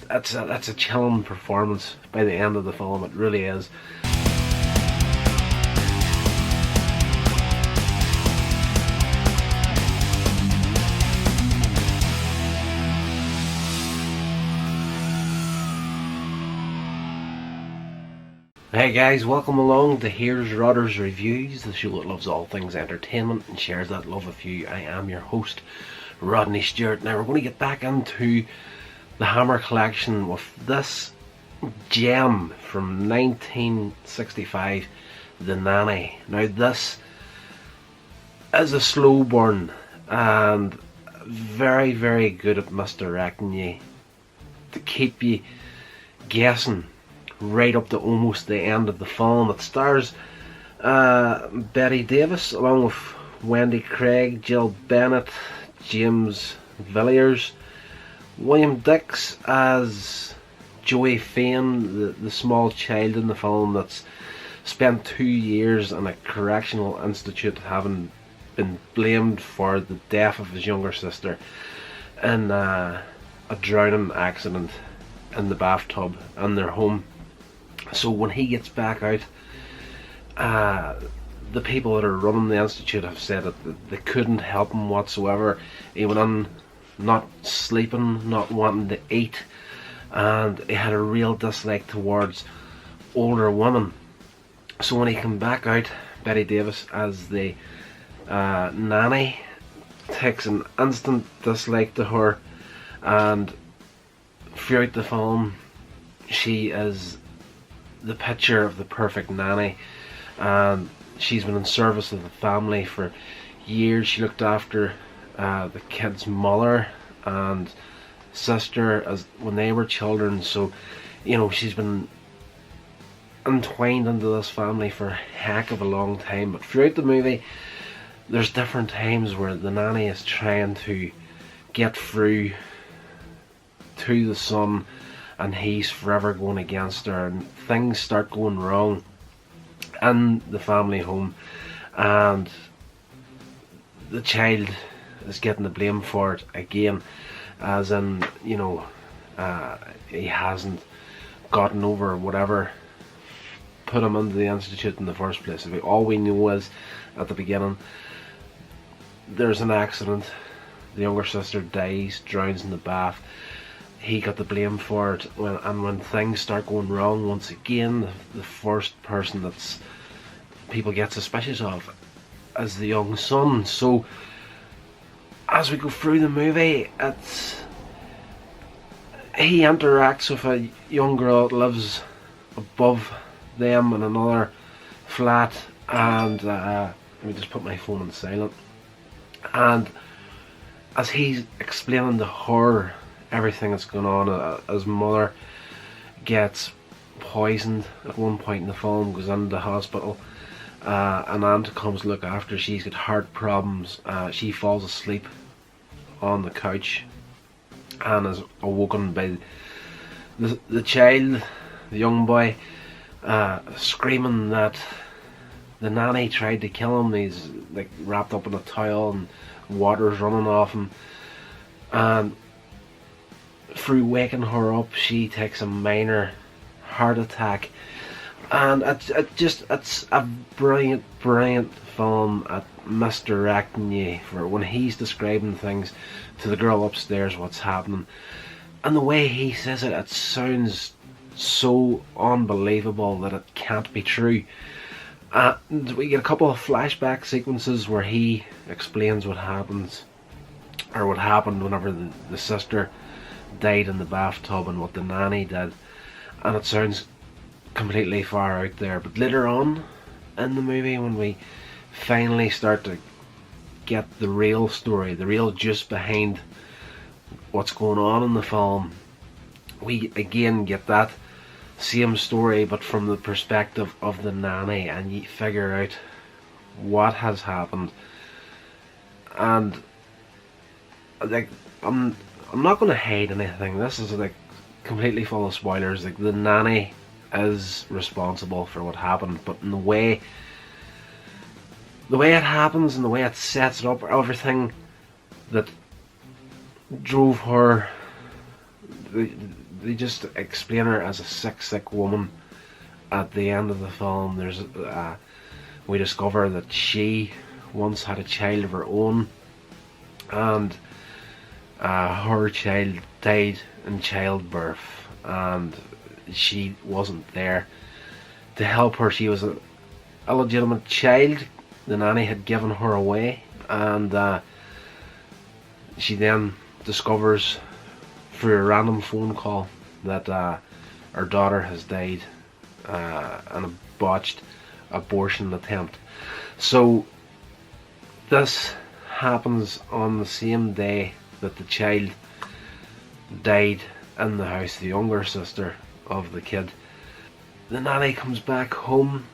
it's a chilling performance by the end of the film. It really is. Hey guys, welcome along to Here's Rodder's Reviews, the show that loves all things entertainment and shares that love with you. I am your host, Rodney Stewart. Now we're going to get back into the Hammer collection with this gem from 1965, The Nanny. Now this is a slow burn and very, very good at misdirecting you to keep you guessing right up to almost the end of the film. It stars Bette Davis along with Wendy Craig, Jill Bennett, James Villiers, William Dix as Joey Fane, the small child in the film that's spent 2 years in a correctional institute, having been blamed for the death of his younger sister in a drowning accident in the bathtub in their home. So when he gets back out, the people that are running the institute have said that they couldn't help him whatsoever. He went on not sleeping, not wanting to eat, and he had a real dislike towards older women. So when he came back out, Bette Davis as the nanny takes an instant dislike to her, and throughout the film she is the picture of the perfect nanny, and she's been in service of the family for years. She looked after the kid's mother and sister as when they were children, so you know she's been entwined into this family for a heck of a long time. But throughout the movie there's different times where the nanny is trying to get through to the son, and he's forever going against her, and things start going wrong in the family home, and the child is getting the blame for it again, as in, you know, he hasn't gotten over whatever put him into the institute in the first place. All we know is at the beginning there's an accident, the younger sister dies, drowns in the bath. He got the blame for it, and when things start going wrong once again, the first person that's people get suspicious of is the young son. So as we go through the movie, he interacts with a young girl that lives above them in another flat, and let me just put my phone on silent. And as he's explaining to her everything that's going on, his mother gets poisoned at one point in the film, goes into the hospital, an aunt comes to look after her. She's got heart problems. She falls asleep on the couch and is awoken by the child, the young boy, screaming that the nanny tried to kill him. He's like wrapped up in a towel and water's running off him, and through waking her up she takes a minor heart attack. And it's a brilliant film at misdirecting you for when he's describing things to the girl upstairs, what's happening, and the way he says it, it sounds so unbelievable that it can't be true. And we get a couple of flashback sequences where he explains what happens, or what happened whenever the sister died in the bathtub and what the nanny did, and it sounds completely far out there. But later on in the movie, when we finally start to get the real story, the real juice behind what's going on in the film, we again get that same story but from the perspective of the nanny, and you figure out what has happened. And like, I'm not going to hide anything. This is like completely full of spoilers. Like, the nanny is responsible for what happened, but in the way it happens and the way it sets it up, everything that drove her, they just explain her as a sick woman. At the end of the film, we discover that she once had a child of her own, and her child died in childbirth, and she wasn't there to help her. She was a illegitimate child. The nanny had given her away, and she then discovers through a random phone call that her daughter has died in a botched abortion attempt. So this happens on the same day that the child died in the house, the younger sister of the kid. The nanny comes back home,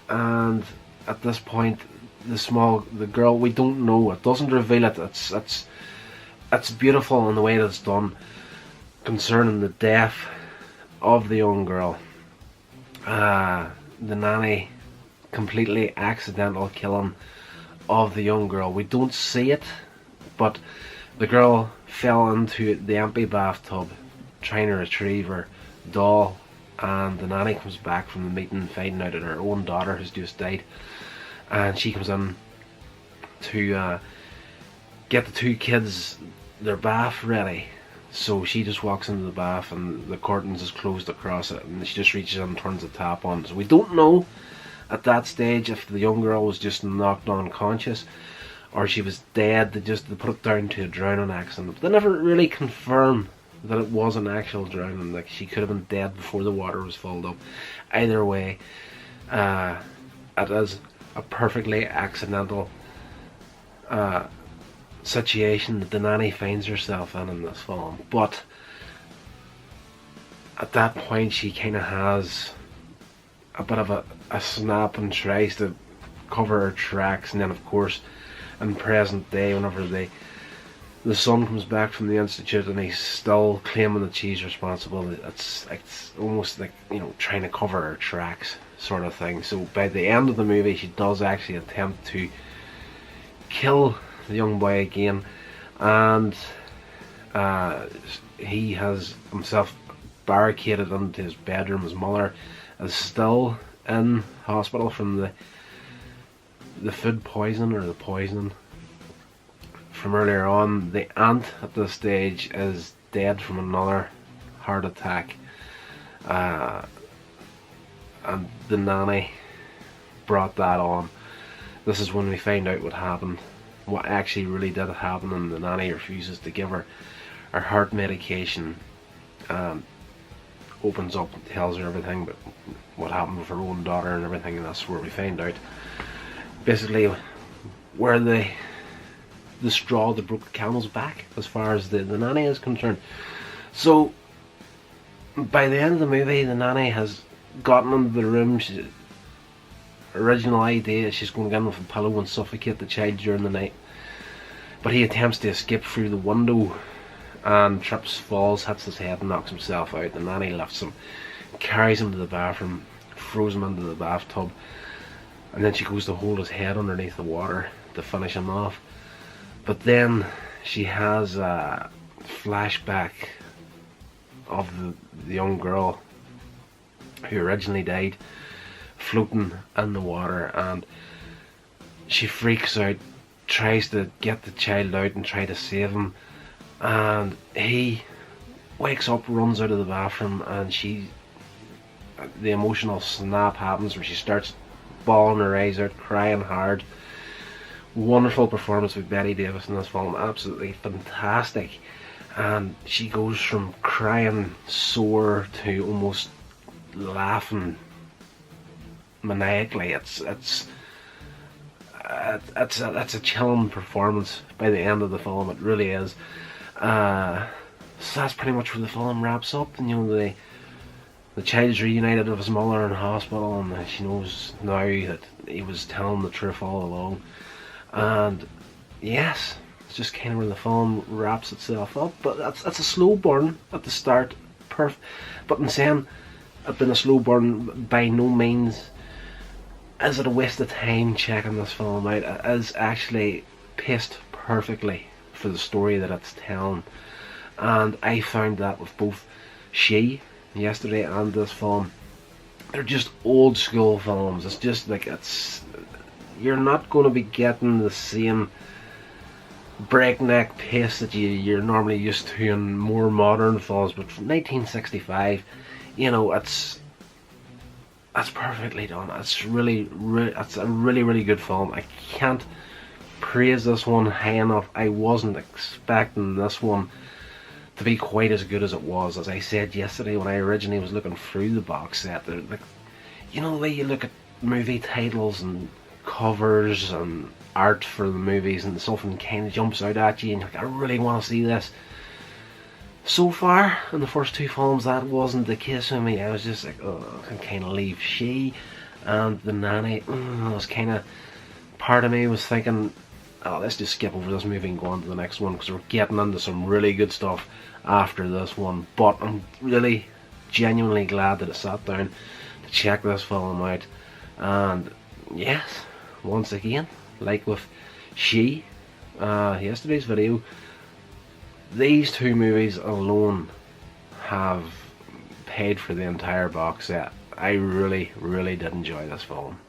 and at this point the girl, we don't know, it doesn't reveal it. It's beautiful in the way that it's done concerning the death of the young girl. The nanny completely accidental killing of the young girl. We don't see it, but the girl fell into the empty bathtub trying to retrieve her doll, and the nanny comes back from the meeting finding out that her own daughter has just died, and she comes in to get the two kids their bath ready. So she just walks into the bath and the curtains is closed across it, and she just reaches in and turns the tap on. So we don't know at that stage if the young girl was just knocked unconscious or she was dead. They put it down to a drowning accident. But they never really confirm that it was an actual drowning. Like, she could have been dead before the water was filled up. Either way, it is a perfectly accidental situation that the nanny finds herself in this film. But at that point she kind of has a bit of a snap and tries to cover her tracks, and then of course in present day, whenever the son comes back from the institute and he's still claiming that she's responsible, it's almost like, you know, trying to cover her tracks sort of thing. So by the end of the movie she does actually attempt to kill the young boy again, and he has himself barricaded into his bedroom. His mother is still in hospital from the food poison, or the poisoning from earlier on. The aunt at this stage is dead from another heart attack, and the nanny brought that on. This is when we find out what happened, what actually really did happen, and the nanny refuses to give her heart medication, opens up and tells her everything about what happened with her own daughter and everything, and that's where we find out basically where the straw that broke the camel's back as far as the nanny is concerned. So by the end of the movie, the nanny has gotten into the room. Original idea is she's going to get in with a pillow and suffocate the child during the night, but he attempts to escape through the window and trips, falls, hits his head and knocks himself out. The nanny lifts him, carries him to the bathroom, throws him into the bathtub, and then she goes to hold his head underneath the water to finish him off. But then she has a flashback of the young girl who originally died floating in the water, and she freaks out, tries to get the child out and try to save him, and he wakes up, runs out of the bathroom, and the emotional snap happens where she starts bawling her eyes out, crying hard. Wonderful performance with Bette Davis in this film, absolutely fantastic, and she goes from crying sore to almost laughing maniacally. It's a chilling performance by the end of the film. It really is. So that's pretty much where the film wraps up. And you know, the child's reunited with his mother in hospital, and she knows now that he was telling the truth all along. And yes, it's just kind of where the film wraps itself up. But that's a slow burn at the start. But in saying it's been a slow burn, by no means is it a waste of time checking this film out. It is actually paced perfectly for the story that it's telling, and I found that with both She yesterday and this film. They're just old school films. It's just like, you're not going to be getting the same breakneck pace that you're normally used to in more modern films, but from 1965, you know, that's perfectly done. It's a really good film. I can't praise this one high enough. I wasn't expecting this one to be quite as good as it was. As I said yesterday when I originally was looking through the box set, like, you know the way you look at movie titles and covers and art for the movies, and something kind of jumps out at you and you're like, I really want to see this. So far in the first two films that wasn't the case with me. I was just like, oh, I can kind of leave She and The Nanny. I was kind of, part of me was thinking, oh, let's just skip over this movie and go on to the next one, because we're getting into some really good stuff after this one. But I'm really genuinely glad that I sat down to check this film out. And yes, once again, like with She, yesterday's video, these two movies alone have paid for the entire box set. I really did enjoy this film.